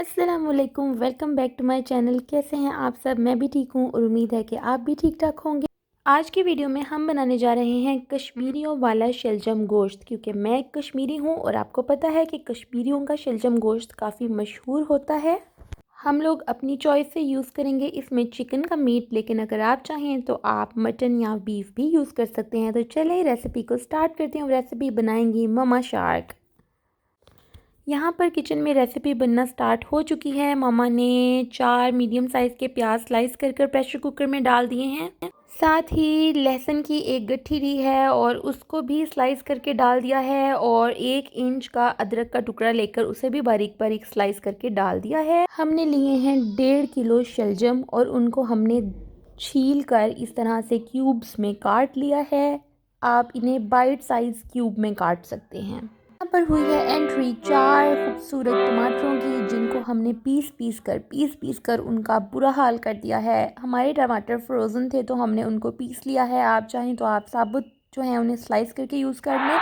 अस्सलामुअलैकुम, welcome back to my channel. कैसे हैं आप सब? मैं भी ठीक हूँ और उम्मीद है कि आप भी ठीक ठाक होंगे। आज की वीडियो में हम बनाने जा रहे हैं कश्मीरियों वाला शलजम गोश्त, क्योंकि मैं एक कश्मीरी हूँ और आपको पता है कि कश्मीरियों का शलजम गोश्त काफ़ी मशहूर होता है। हम लोग अपनी चॉइस से यूज़ करेंगे इसमें चिकन का मीट, लेकिन अगर आप चाहें तो आप मटन या बीफ भी यूज़ कर सकते हैं। तो चलें रेसिपी को स्टार्ट करते हैं। रेसिपी बनाएंगी ममा शार्क। यहाँ पर किचन में रेसिपी बनना स्टार्ट हो चुकी है। मामा ने 4 मीडियम साइज़ के प्याज स्लाइस कर प्रेशर कुकर में डाल दिए हैं। साथ ही लहसुन की एक गट्ठी ली है और उसको भी स्लाइस करके डाल दिया है, और 1 इंच का अदरक का टुकड़ा लेकर उसे भी बारीक बारीक स्लाइस करके डाल दिया है। हमने लिए हैं 1.5 किलो शलजम और उनको हमने छील कर इस तरह से क्यूब्स में काट लिया है। आप इन्हें बाइट साइज़ क्यूब में काट सकते हैं। यहाँ पर हुई है एंट्री 4 खूबसूरत टमाटरों की, जिनको हमने पीस पीस कर उनका बुरा हाल कर दिया है। हमारे टमाटर फ्रोज़न थे तो हमने उनको पीस लिया है। आप चाहें तो आप साबुत जो हैं उन्हें स्लाइस करके यूज़ कर लें।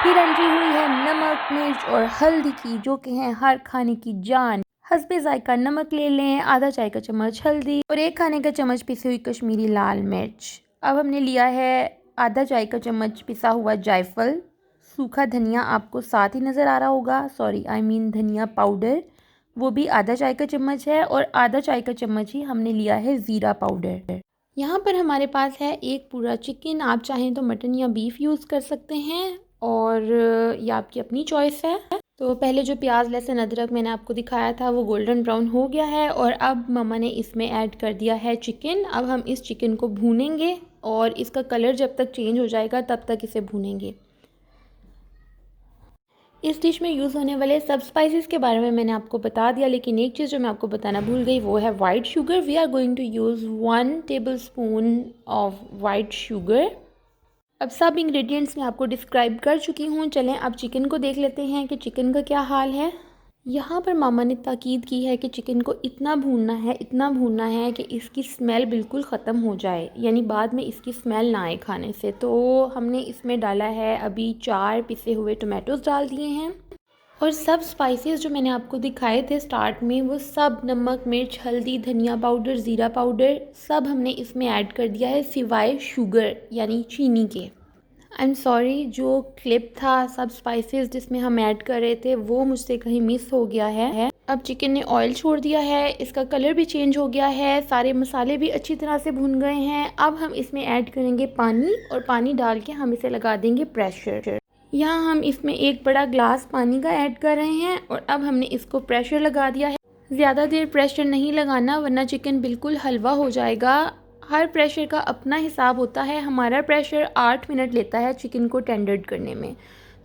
फिर एंट्री हुई है नमक, मिर्च और हल्दी की, जो कि हैं हर खाने की जान। हस्बे ज़ायका नमक ले लें, आधा चाय का चम्मच हल्दी और 1 खाने का चम्मच पिसी हुई कश्मीरी लाल मिर्च। अब हमने लिया है आधा चाय का चम्मच पिसा हुआ जायफल। सूखा धनिया आपको साथ ही नज़र आ रहा होगा, धनिया पाउडर, वो भी आधा चाय का चम्मच है। और आधा चाय का चम्मच ही हमने लिया है ज़ीरा पाउडर। यहाँ पर हमारे पास है एक पूरा चिकन। आप चाहें तो मटन या बीफ यूज़ कर सकते हैं, और ये आपकी अपनी चॉइस है। तो पहले जो प्याज लहसुन अदरक मैंने आपको दिखाया था वो गोल्डन ब्राउन हो गया है, और अब मम्मा ने इसमें ऐड कर दिया है चिकन। अब हम इस चिकन को भूनेंगे और इसका कलर जब तक चेंज हो जाएगा तब तक इसे भूनेंगे। इस डिश में यूज़ होने वाले सब स्पाइसेस के बारे में मैंने आपको बता दिया, लेकिन एक चीज़ जो मैं आपको बताना भूल गई वो है white sugar. We are going to use 1 tablespoon of white sugar. अब सब इंग्रेडिएंट्स मैं आपको डिस्क्राइब कर चुकी हूँ। चलें अब चिकन को देख लेते हैं कि चिकन का क्या हाल है। यहाँ पर मामा ने ताकीद की है कि चिकन को इतना भूनना है कि इसकी स्मेल बिल्कुल ख़त्म हो जाए, यानी बाद में इसकी स्मेल ना आए खाने से। तो हमने इसमें डाला है अभी 4 पिसे हुए टोमेटोज़ डाल दिए हैं, और सब स्पाइसेस जो मैंने आपको दिखाए थे स्टार्ट में वो सब नमक मिर्च हल्दी धनिया पाउडर ज़ीरा पाउडर सब हमने इसमें ऐड कर दिया है, सिवाय शुगर यानी चीनी के। आई एम सॉरी, जो क्लिप था सब स्पाइसेस जिसमें हम ऐड कर रहे थे वो मुझसे कहीं मिस हो गया है। अब चिकन ने ऑयल छोड़ दिया है, इसका कलर भी चेंज हो गया है, सारे मसाले भी अच्छी तरह से भुन गए हैं। अब हम इसमें ऐड करेंगे पानी, और पानी डाल के हम इसे लगा देंगे प्रेशर। यहाँ हम इसमें 1 बड़ा ग्लास पानी का ऐड कर रहे हैं, और अब हमने इसको प्रेशर लगा दिया है। ज़्यादा देर प्रेशर नहीं लगाना वरना चिकन बिल्कुल हलवा हो जाएगा। हर प्रेशर का अपना हिसाब होता है। हमारा प्रेशर 8 मिनट लेता है चिकन को टेंडर्ड करने में,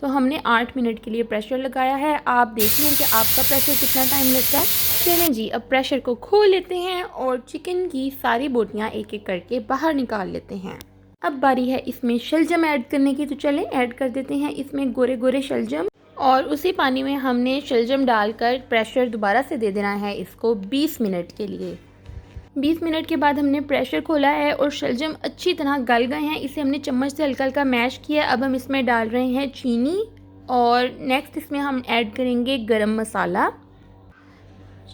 तो हमने 8 मिनट के लिए प्रेशर लगाया है। आप देख लें कि आपका प्रेशर कितना टाइम लगता है। चलें जी, अब प्रेशर को खोल लेते हैं और चिकन की सारी बोटियाँ एक एक करके बाहर निकाल लेते हैं। अब बारी है इसमें शलजम ऐड करने की, तो चलें ऐड कर देते हैं इसमें गोरे गोरे शलजम, और उसी पानी में हमने शलजम डालकर प्रेशर दोबारा से दे देना है इसको 20 मिनट के लिए। 20 मिनट के बाद हमने प्रेशर खोला है और शलजम अच्छी तरह गल गए हैं। इसे हमने चम्मच से हल्का हल्का मैश किया। अब हम इसमें डाल रहे हैं चीनी, और नेक्स्ट इसमें हम ऐड करेंगे गरम मसाला।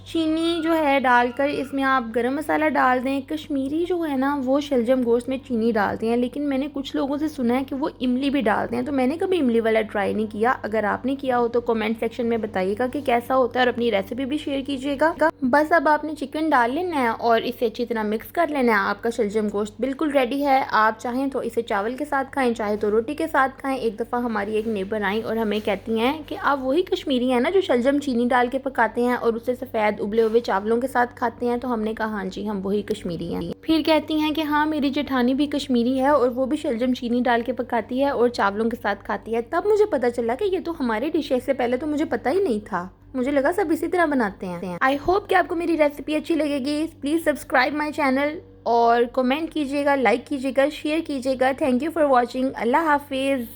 चीनी जो है डालकर इसमें आप गरम मसाला डाल दें। कश्मीरी जो है ना वो शलजम गोश्त में चीनी डालते हैं, लेकिन मैंने कुछ लोगों से सुना है कि वो इमली भी डालते हैं, तो मैंने कभी इमली वाला ट्राई नहीं किया। अगर आपने किया हो तो कमेंट सेक्शन में बताइएगा कि कैसा होता है, और अपनी रेसिपी भी शेयर कीजिएगा। बस अब आपने चिकन डाल लेना है और इसे अच्छी तरह मिक्स कर लेना है। आपका शलजम गोश्त बिल्कुल रेडी है। आप चाहें तो इसे चावल के साथ खाएँ, चाहे तो रोटी के साथ खाएँ। एक दफ़ा हमारी एक नेबर आई और हमें कहती हैं कि आप वही कश्मीरी हैं ना जो शलजम चीनी डाल के पकाते हैं और उससे सफ़ेद उबले हुए चावलों के साथ खाते हैं। तो हमने कहा हाँ जी, हम वही कश्मीरी हैं। फिर कहती हैं कि हाँ, मेरी जेठानी भी कश्मीरी है और वो भी शलजम चीनी डाल के पकाती है और चावलों के साथ खाती है। तब मुझे पता चला कि ये तो हमारी डिश है। इससे पहले तो मुझे पता ही नहीं था, मुझे लगा सब इसी तरह बनाते हैं। आई होप कि आपको मेरी रेसिपी अच्छी लगेगी। प्लीज़ सब्सक्राइब माई चैनल और कमेंट कीजिएगा, लाइक कीजिएगा, शेयर कीजिएगा। Thank you for watching. अल्लाह हाफिज़।